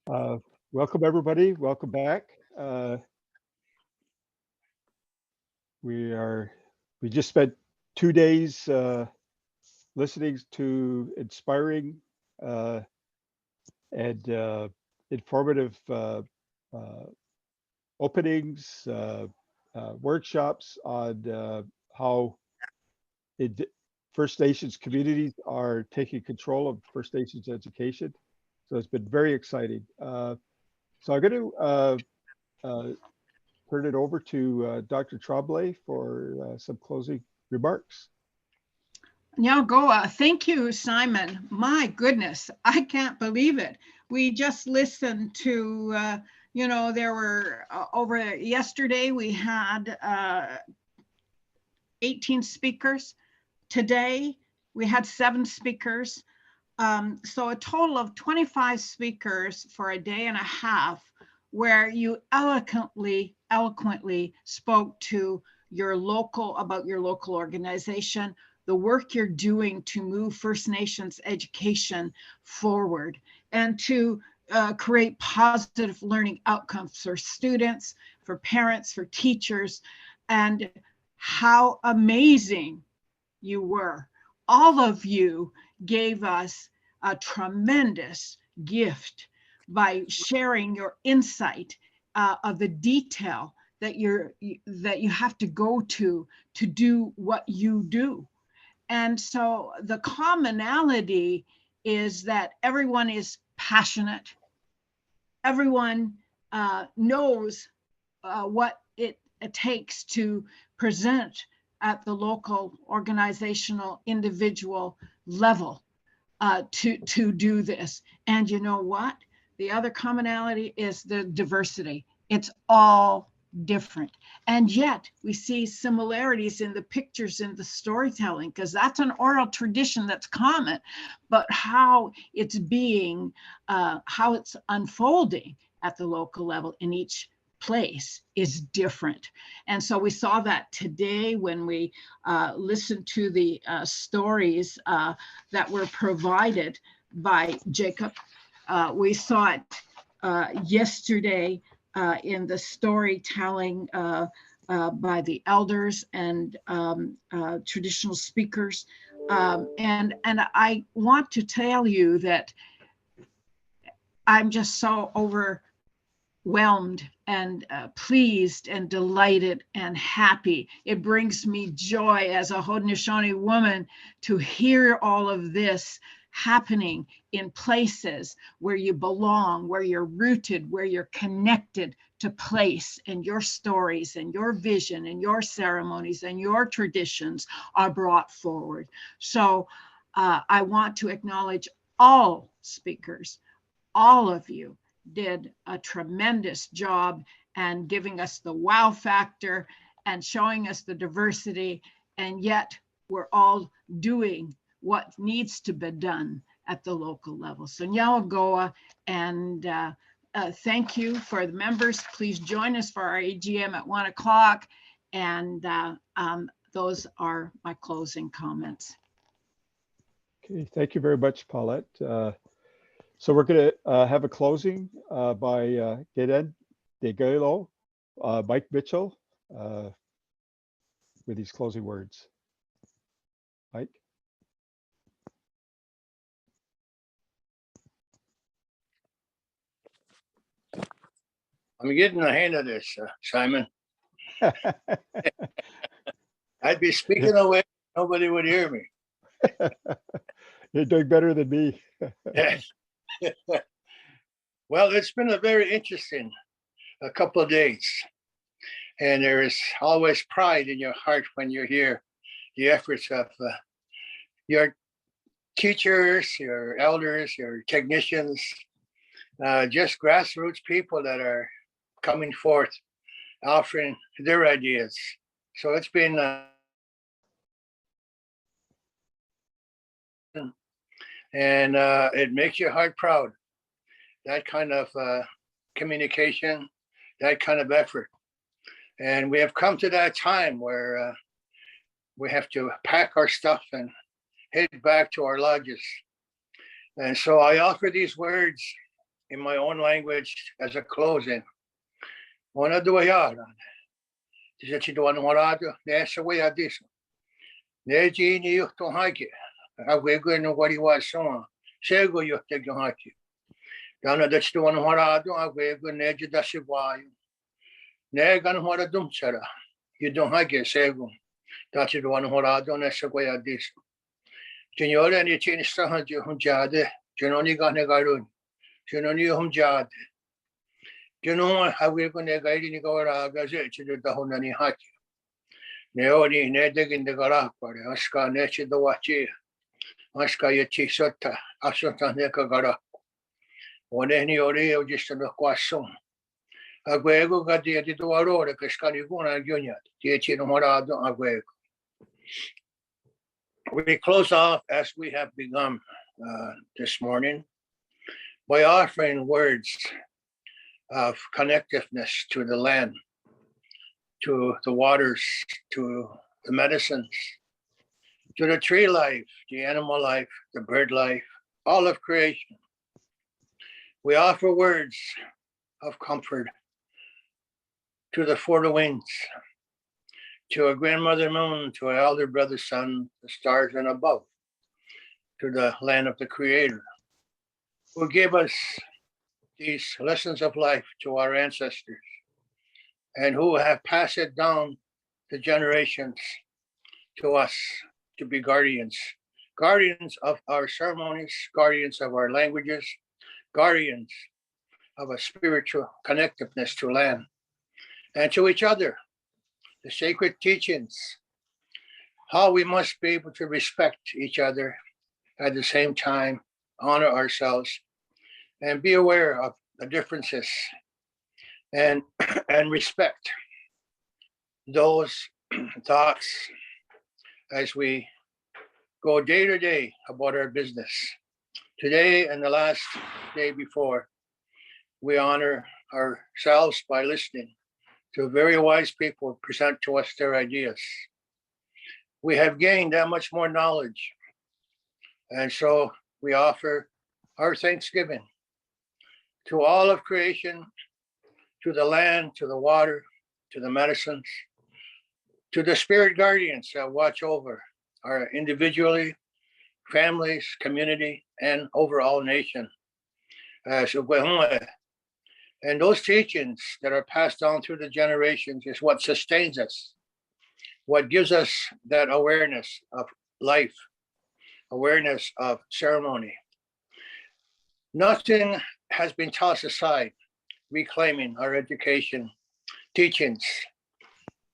Uh, Welcome, everybody. Welcome back. We are. We just spent 2 days listening to inspiring uh, and informative uh, openings, workshops on how it, First Nations communities are taking control of First Nations education. So it's been very exciting. So I'm going to uh, turn it over to Dr. Tremblay for some closing remarks. Goa. Thank you, Simon. My goodness, I can't believe it. We just listened to, there were over yesterday, we had 18 speakers. Today, we had 7 speakers. So a total of 25 speakers for a day and a half, where you eloquently spoke to about your local organization, the work you're doing to move First Nations education forward, and to create positive learning outcomes for students, for parents, for teachers, and how amazing you were. All of you gave us a tremendous gift by sharing your insight of the detail that you have to go to do what you do. And so the commonality is that everyone is passionate. Everyone knows what it takes to present at the local, organizational, individual level to do this. And you know what? The other commonality is the diversity. It's all different. And yet we see similarities in the pictures and the storytelling, because that's an oral tradition that's common, but how it's how it's unfolding at the local level in each place is different. And so we saw that today when we listened to the stories that were provided by Jacob. We saw it yesterday in the storytelling by the elders and traditional speakers. And I want to tell you that I'm just so overwhelmed and pleased and delighted and happy. It brings me joy as a Haudenosaunee woman to hear all of this happening in places where you belong, where you're rooted, where you're connected to place, and your stories and your vision and your ceremonies and your traditions are brought forward. So I want to acknowledge all speakers. All of you did a tremendous job and giving us the wow factor and showing us the diversity, and yet we're all doing what needs to be done at the local level. So Nyawagoa, and thank you for the members. Please join us for our AGM at 1 o'clock. And those are my closing comments. Okay, thank you very much, Paulette. So we're going to have a closing by Geden Degelo, Mike Mitchell, with these closing words. Mike? I'm getting the hang of this, Simon. I'd be speaking away, nobody would hear me. You're doing better than me. Well, it's been a very interesting a couple of days. And there is always pride in your heart when you hear the efforts of your teachers, your elders, your technicians, just grassroots people that are coming forth, offering their ideas. So it's been and it makes your heart proud. That kind of communication, that kind of effort. And we have come to that time where we have to pack our stuff and head back to our lodges. And so I offer these words in my own language as a closing. Ona dua yara. Dice ci do an horado, nessa way disso. Neji ni yo to haki. Agwego no what he was so. Chego yo te haki. Dana da ci do an horado, agwego neji da se vai. Negan hora dumchara. You don't haki sego. Da ci do an horado nessa way disso. Signore ni ci sta hanji hunjade. Genoni gane garun. Genoni humjade. Geno agwego ne gaidi ni gora gaze ci do honani haki. Neoni ne degin de gara pare. Aska ne ci do wachi. Aska ye ci sota. Asota ne ka gara. One ni ori o gisto no quasso. Agwego gadi di do arore che scani guna gionia. Ti no morado agwego. We close off as we have begun this morning by offering words of connectiveness to the land, to the waters, to the medicines, to the tree life, the animal life, the bird life, all of creation. We offer words of comfort to the four winds, to a grandmother moon, to an elder brother sun, the stars and above, to the land of the Creator, who gave us these lessons of life to our ancestors and who have passed it down the generations to us to be guardians, guardians of our ceremonies, guardians of our languages, guardians of a spiritual connectiveness to land and to each other, the sacred teachings, how we must be able to respect each other at the same time, honor ourselves, and be aware of the differences and respect those thoughts as we go day to day about our business. Today and the last day before, we honor ourselves by listening to very wise people present to us their ideas. We have gained that much more knowledge. And so we offer our thanksgiving to all of creation, to the land, to the water, to the medicines, to the spirit guardians that watch over our individually, families, community, and overall nation. And those teachings that are passed down through the generations is what sustains us, what gives us that awareness of life, awareness of ceremony. Nothing has been tossed aside, reclaiming our education, teachings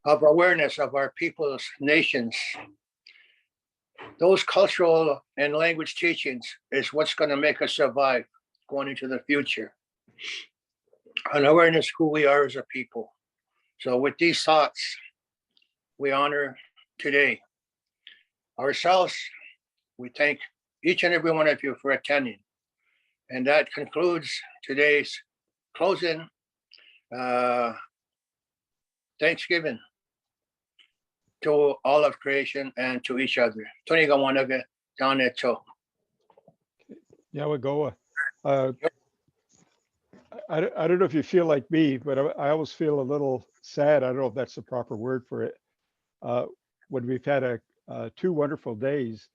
of awareness of our people's nations. Those cultural and language teachings is what's going to make us survive going into the future. An awareness who we are as a people. So with these thoughts, we honor today ourselves. We thank each and every one of you for attending. And that concludes today's closing Thanksgiving to all of creation and to each other. Tony Gawanaga, down there too. Yeah, we go. I don't know if you feel like me, but I always feel a little sad. I don't know if that's the proper word for it. When we've had two wonderful days,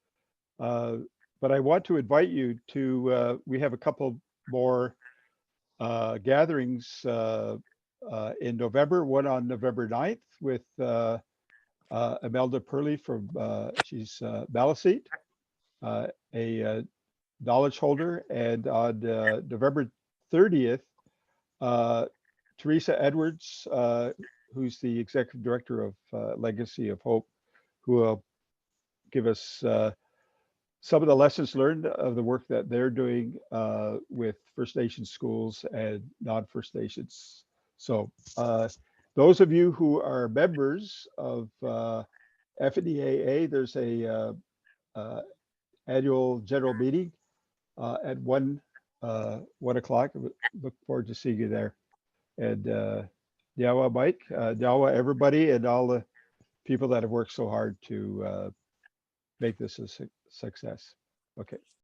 but I want to invite you to, we have a couple more gatherings in November, one on November 9th with Imelda Purley from, she's Maliseet, a knowledge holder, and on November 30th, Teresa Edwards, who's the executive director of Legacy of Hope, who will give us some of the lessons learned of the work that they're doing with First Nations schools and non-First Nations. So those of you who are members of FNEAA, there's a annual general meeting at 1 o'clock. Look forward to seeing you there. And Dawa Mike, Dawa everybody, and all the people that have worked so hard to make this a success. Okay.